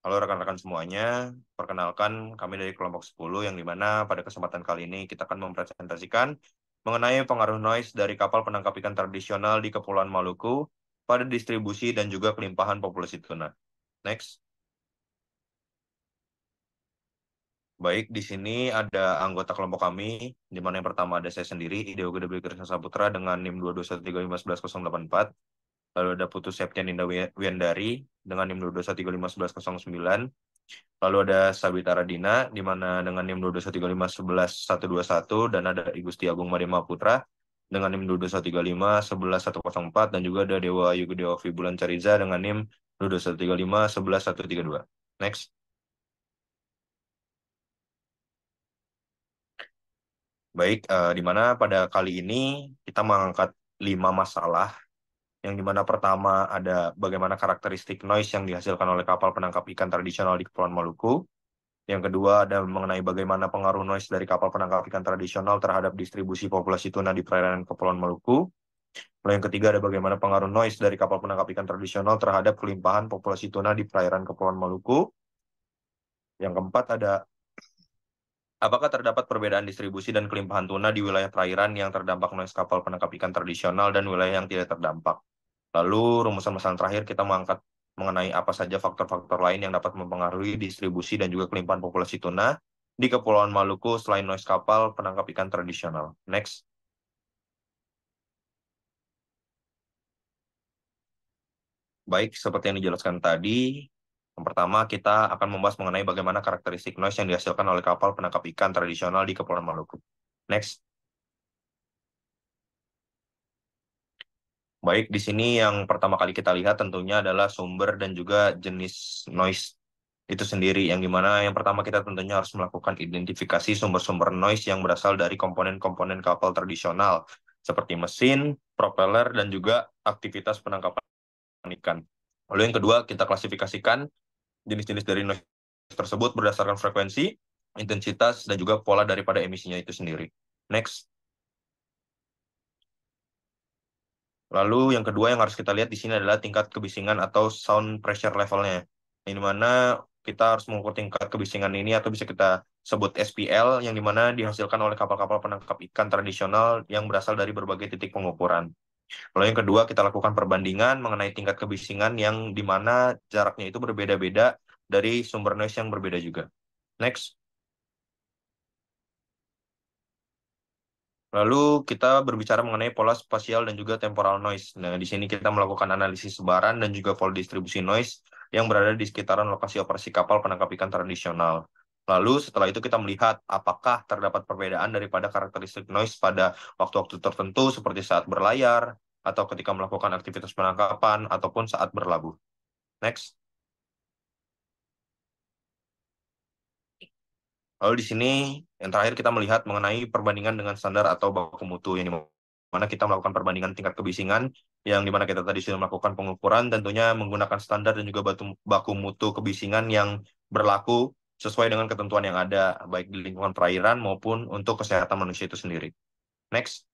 Halo rekan-rekan semuanya, perkenalkan kami dari kelompok 10 yang dimana pada kesempatan kali ini kita akan mempresentasikan mengenai pengaruh noise dari kapal penangkap ikan tradisional di Kepulauan Maluku pada distribusi dan juga kelimpahan populasi tuna. Next. Baik, di sini ada anggota kelompok kami, di mana yang pertama ada saya sendiri, Ideo Gede Krisna Saputra dengan NIM 221351184. Lalu ada Putu Septianinda Wiyandari dengan NIM 221351109. Lalu ada Sabita Radina di mana dengan NIM 22135111121 dan ada Igusti Agung Madema Putra dengan NIM 22135111104 dan juga ada Dewa Yugedewa Bulan Cariza dengan NIM 22135111132. Next. Baik, di mana pada kali ini kita mengangkat 5 masalah yang dimana pertama ada bagaimana karakteristik noise yang dihasilkan oleh kapal penangkap ikan tradisional di Kepulauan Maluku. Yang kedua ada mengenai bagaimana pengaruh noise dari kapal penangkap ikan tradisional terhadap distribusi populasi tuna di perairan Kepulauan Maluku. Lalu yang ketiga ada bagaimana pengaruh noise dari kapal penangkap ikan tradisional terhadap kelimpahan populasi tuna di perairan Kepulauan Maluku. Yang keempat ada apakah terdapat perbedaan distribusi dan kelimpahan tuna di wilayah perairan yang terdampak noise kapal penangkap ikan tradisional dan wilayah yang tidak terdampak. Lalu rumusan masalah terakhir kita mengangkat mengenai apa saja faktor-faktor lain yang dapat mempengaruhi distribusi dan juga kelimpahan populasi tuna di Kepulauan Maluku selain noise kapal penangkap ikan tradisional. Next. Baik, seperti yang dijelaskan tadi, yang pertama kita akan membahas mengenai bagaimana karakteristik noise yang dihasilkan oleh kapal penangkap ikan tradisional di Kepulauan Maluku. Next. Baik, di sini yang pertama kali kita lihat tentunya adalah sumber dan juga jenis noise itu sendiri, yang dimana yang pertama kita tentunya harus melakukan identifikasi sumber-sumber noise yang berasal dari komponen-komponen kapal tradisional, seperti mesin, propeller, dan juga aktivitas penangkapan ikan. Lalu yang kedua, kita klasifikasikan jenis-jenis dari noise tersebut berdasarkan frekuensi, intensitas, dan juga pola daripada emisinya itu sendiri. Next. Lalu yang kedua yang harus kita lihat di sini adalah tingkat kebisingan atau sound pressure levelnya. Ini mana kita harus mengukur tingkat kebisingan ini atau bisa kita sebut SPL yang dimana dihasilkan oleh kapal-kapal penangkap ikan tradisional yang berasal dari berbagai titik pengukuran. Lalu yang kedua kita lakukan perbandingan mengenai tingkat kebisingan yang dimana jaraknya itu berbeda-beda dari sumber noise yang berbeda juga. Next. Lalu kita berbicara mengenai pola spasial dan juga temporal noise. Nah, di sini kita melakukan analisis sebaran dan juga pola distribusi noise yang berada di sekitaran lokasi operasi kapal penangkap ikan tradisional. Lalu setelah itu kita melihat apakah terdapat perbedaan daripada karakteristik noise pada waktu-waktu tertentu seperti saat berlayar, atau ketika melakukan aktivitas penangkapan, ataupun saat berlabuh. Next. Lalu di sini yang terakhir kita melihat mengenai perbandingan dengan standar atau baku mutu, yang dimana kita melakukan perbandingan tingkat kebisingan yang dimana kita tadi sudah melakukan pengukuran tentunya menggunakan standar dan juga baku mutu kebisingan yang berlaku sesuai dengan ketentuan yang ada baik di lingkungan perairan maupun untuk kesehatan manusia itu sendiri. Next.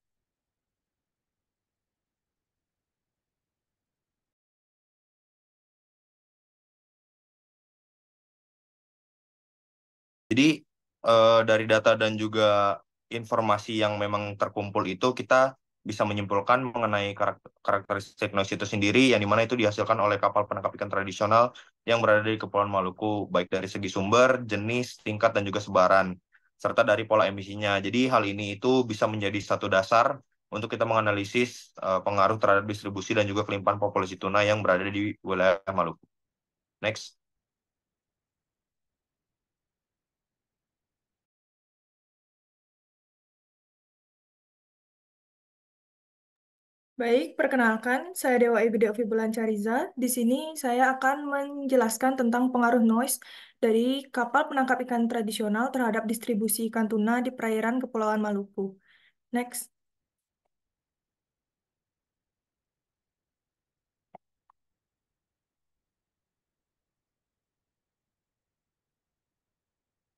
Jadi dari data dan juga informasi yang memang terkumpul itu kita bisa menyimpulkan mengenai karakteristik noise itu sendiri yang dimana itu dihasilkan oleh kapal penangkap ikan tradisional yang berada di Kepulauan Maluku baik dari segi sumber, jenis, tingkat dan juga sebaran serta dari pola emisinya. Jadi hal ini itu bisa menjadi satu dasar untuk kita menganalisis pengaruh terhadap distribusi dan juga kelimpahan populasi tuna yang berada di wilayah Maluku. Next. Baik, perkenalkan, saya Dewa Ibede Ovi Cariza. Di sini saya akan menjelaskan tentang pengaruh noise dari kapal penangkap ikan tradisional terhadap distribusi ikan tuna di perairan Kepulauan Maluku. Next.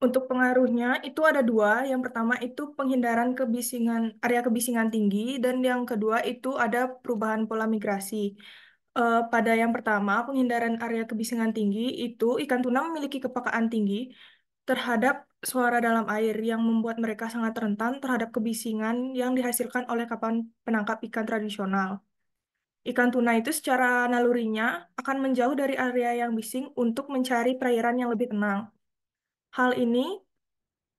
Untuk pengaruhnya itu ada dua. Yang pertama itu penghindaran kebisingan, area kebisingan tinggi, dan yang kedua itu ada perubahan pola migrasi. Pada yang pertama, penghindaran area kebisingan tinggi itu ikan tuna memiliki kepekaan tinggi terhadap suara dalam air yang membuat mereka sangat rentan terhadap kebisingan yang dihasilkan oleh kapal penangkap ikan tradisional. Ikan tuna itu secara nalurinya akan menjauh dari area yang bising untuk mencari perairan yang lebih tenang. Hal ini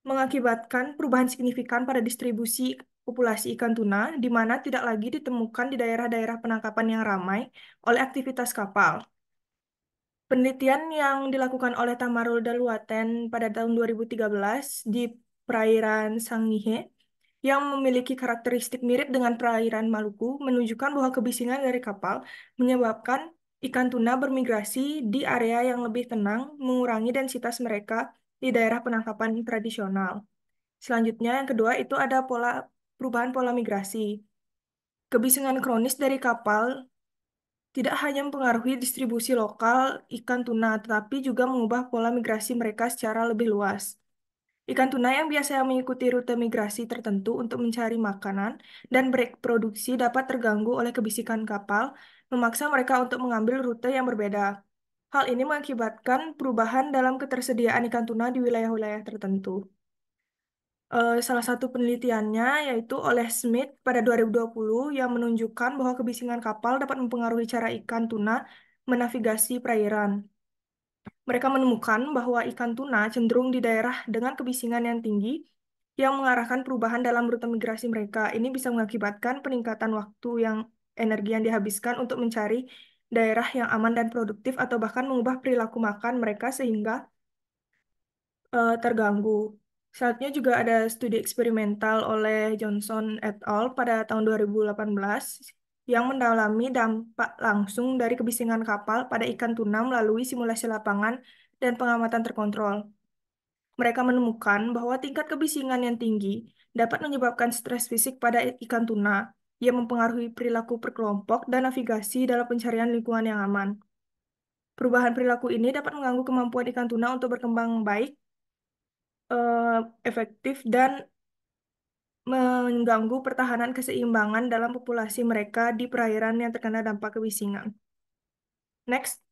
mengakibatkan perubahan signifikan pada distribusi populasi ikan tuna, di mana tidak lagi ditemukan di daerah-daerah penangkapan yang ramai oleh aktivitas kapal. Penelitian yang dilakukan oleh Tamarul Daluaten pada tahun 2013 di perairan Sangihe yang memiliki karakteristik mirip dengan perairan Maluku menunjukkan bahwa kebisingan dari kapal menyebabkan ikan tuna bermigrasi di area yang lebih tenang, mengurangi densitas mereka di daerah penangkapan tradisional. Selanjutnya, yang kedua itu ada perubahan pola migrasi. Kebisingan kronis dari kapal tidak hanya mempengaruhi distribusi lokal ikan tuna, tetapi juga mengubah pola migrasi mereka secara lebih luas. Ikan tuna yang biasanya mengikuti rute migrasi tertentu untuk mencari makanan dan bereproduksi dapat terganggu oleh kebisikan kapal, memaksa mereka untuk mengambil rute yang berbeda. Hal ini mengakibatkan perubahan dalam ketersediaan ikan tuna di wilayah-wilayah tertentu. Salah satu penelitiannya yaitu oleh Smith pada 2020 yang menunjukkan bahwa kebisingan kapal dapat mempengaruhi cara ikan tuna menavigasi perairan. Mereka menemukan bahwa ikan tuna cenderung di daerah dengan kebisingan yang tinggi yang mengarahkan perubahan dalam rute migrasi mereka. Ini bisa mengakibatkan peningkatan waktu yang energi yang dihabiskan untuk mencari daerah yang aman dan produktif atau bahkan mengubah perilaku makan mereka sehingga terganggu. Selanjutnya juga ada studi eksperimental oleh Johnson et al. Pada tahun 2018 yang mendalami dampak langsung dari kebisingan kapal pada ikan tuna melalui simulasi lapangan dan pengamatan terkontrol. Mereka menemukan bahwa tingkat kebisingan yang tinggi dapat menyebabkan stres fisik pada ikan tuna yang mempengaruhi perilaku berkelompok dan navigasi dalam pencarian lingkungan yang aman. Perubahan perilaku ini dapat mengganggu kemampuan ikan tuna untuk berkembang baik, efektif, dan mengganggu pertahanan keseimbangan dalam populasi mereka di perairan yang terkena dampak kebisingan. Next.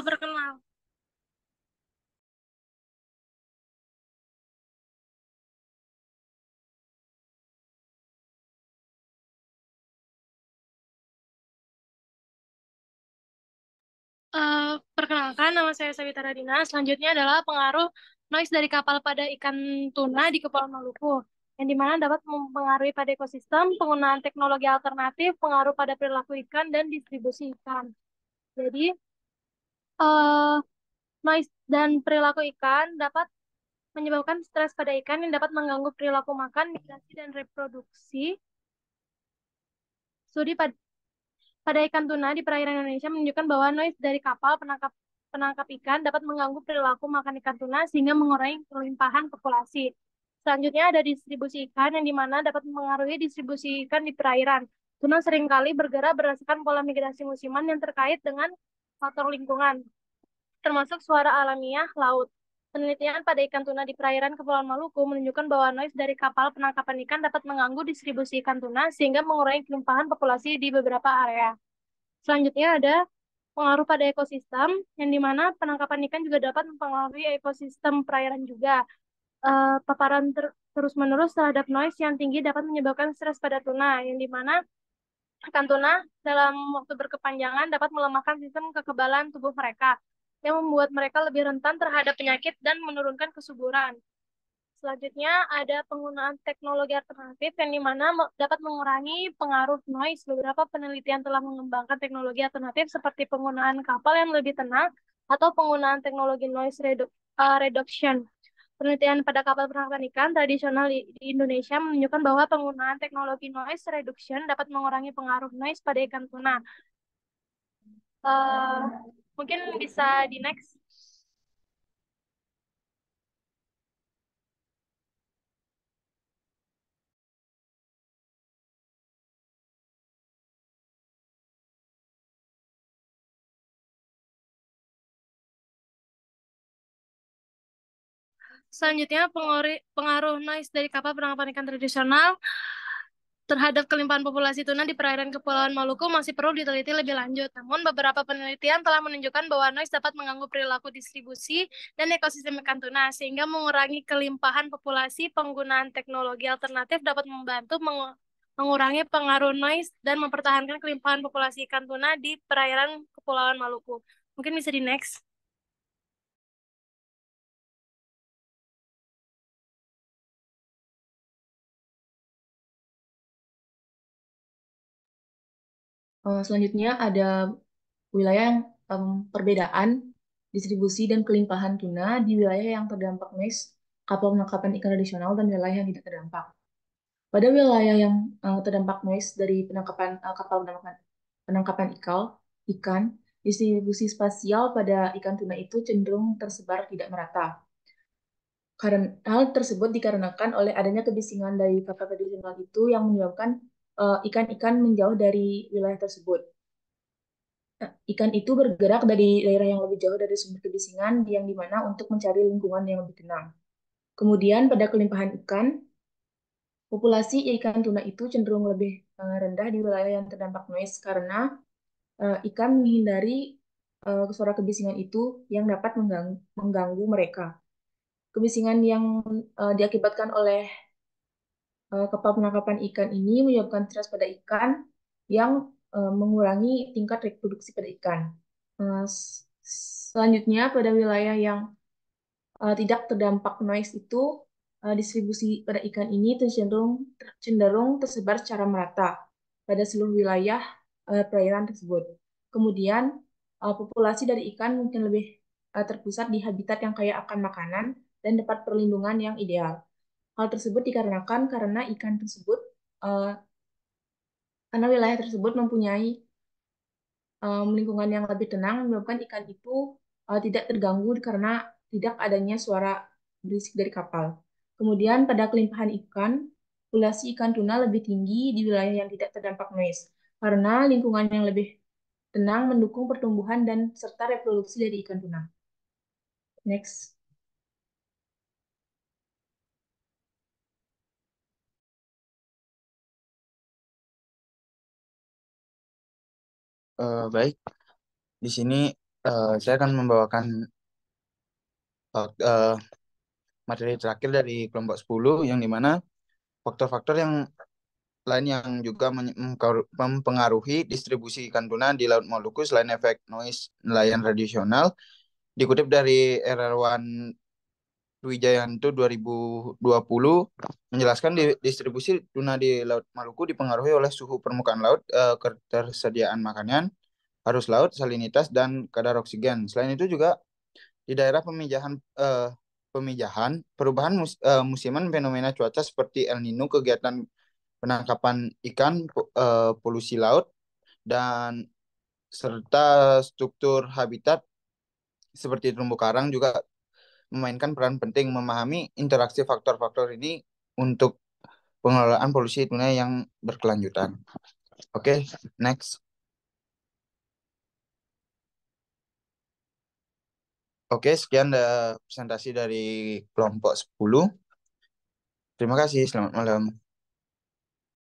Perkenal. Perkenalkan, nama saya Savita Radina. Selanjutnya adalah pengaruh noise dari kapal pada ikan tuna di Kepulauan Maluku, yang dimana dapat mempengaruhi pada ekosistem, penggunaan teknologi alternatif, pengaruh pada perilaku ikan, dan distribusi ikan. Jadi, eh, noise dan perilaku ikan dapat menyebabkan stres pada ikan yang dapat mengganggu perilaku makan, migrasi, dan reproduksi. Studi pada ikan tuna di perairan Indonesia menunjukkan bahwa noise dari kapal penangkap penangkap ikan dapat mengganggu perilaku makan ikan tuna sehingga mengurangi kelimpahan populasi. Selanjutnya ada distribusi ikan yang dimana dapat mengaruhi distribusi ikan di perairan. Tuna seringkali bergerak berdasarkan pola migrasi musiman yang terkait dengan faktor lingkungan, termasuk suara alamiah laut. Penelitian pada ikan tuna di perairan Kepulauan Maluku menunjukkan bahwa noise dari kapal penangkapan ikan dapat mengganggu distribusi ikan tuna sehingga mengurangi kelimpahan populasi di beberapa area. Selanjutnya ada pengaruh pada ekosistem, yang dimana penangkapan ikan juga dapat mempengaruhi ekosistem perairan juga. Paparan terus-menerus terhadap noise yang tinggi dapat menyebabkan stres pada tuna, yang dimana ikan tuna dalam waktu berkepanjangan dapat melemahkan sistem kekebalan tubuh mereka, yang membuat mereka lebih rentan terhadap penyakit dan menurunkan kesuburan. Selanjutnya ada penggunaan teknologi alternatif yang dimana dapat mengurangi pengaruh noise. Beberapa penelitian telah mengembangkan teknologi alternatif seperti penggunaan kapal yang lebih tenang atau penggunaan teknologi noise reduction. Penelitian pada kapal penangkapan ikan tradisional di Indonesia menunjukkan bahwa penggunaan teknologi noise reduction dapat mengurangi pengaruh noise pada ikan tuna. Eh, Mungkin bisa di next. Selanjutnya, pengaruh noise dari kapal penangkapan ikan tradisional terhadap kelimpahan populasi tuna di perairan Kepulauan Maluku masih perlu diteliti lebih lanjut. Namun, beberapa penelitian telah menunjukkan bahwa noise dapat mengganggu perilaku distribusi dan ekosistem ikan tuna, sehingga mengurangi kelimpahan populasi. Penggunaan teknologi alternatif dapat membantu mengurangi pengaruh noise dan mempertahankan kelimpahan populasi ikan tuna di perairan Kepulauan Maluku. Mungkin bisa di next. Selanjutnya ada wilayah yang perbedaan distribusi dan kelimpahan tuna di wilayah yang terdampak noise kapal penangkapan ikan tradisional dan wilayah yang tidak terdampak. Pada wilayah yang terdampak noise dari kapal penangkapan ikan, distribusi spasial pada ikan tuna itu cenderung tersebar tidak merata. Karena hal tersebut dikarenakan oleh adanya kebisingan dari kapal tradisional itu yang menyebabkan ikan-ikan menjauh dari wilayah tersebut. Ikan itu bergerak dari daerah yang lebih jauh dari sumber kebisingan yang dimana untuk mencari lingkungan yang lebih tenang. Kemudian pada kelimpahan ikan, populasi ikan tuna itu cenderung lebih rendah di wilayah yang terdampak noise karena ikan menghindari suara kebisingan itu yang dapat mengganggu mereka. Kebisingan yang diakibatkan oleh kapal penangkapan ikan ini menyebabkan stres pada ikan yang mengurangi tingkat reproduksi pada ikan. Uh, Selanjutnya pada wilayah yang tidak terdampak noise itu distribusi pada ikan ini cenderung tersebar secara merata pada seluruh wilayah perairan tersebut. Kemudian populasi dari ikan mungkin lebih terpusat di habitat yang kaya akan makanan dan dapat perlindungan yang ideal. Hal tersebut dikarenakan karena ikan tersebut uh, karena wilayah tersebut mempunyai lingkungan yang lebih tenang menyebabkan ikan itu tidak terganggu karena tidak adanya suara berisik dari kapal. Kemudian pada kelimpahan ikan, populasi ikan tuna lebih tinggi di wilayah yang tidak terdampak noise karena lingkungan yang lebih tenang mendukung pertumbuhan dan serta reproduksi dari ikan tuna. Next. Baik, di sini saya akan membawakan uh, materi terakhir dari kelompok 10 yang dimana faktor-faktor yang lain yang juga mempengaruhi distribusi ikan tuna di Laut Maluku selain efek noise nelayan tradisional dikutip dari Erawan Wijayanto 2020 menjelaskan distribusi tuna di Laut Maluku dipengaruhi oleh suhu permukaan laut, ketersediaan makanan, arus laut, salinitas, dan kadar oksigen. Selain itu juga di daerah pemijahan, perubahan musiman, fenomena cuaca seperti El Nino, kegiatan penangkapan ikan, polusi laut, dan serta struktur habitat seperti terumbu karang juga memainkan peran penting. Memahami interaksi faktor-faktor ini untuk pengelolaan polusi tuna yang berkelanjutan. Oke, next. Oke, sekian presentasi dari kelompok 10. Terima kasih, selamat malam.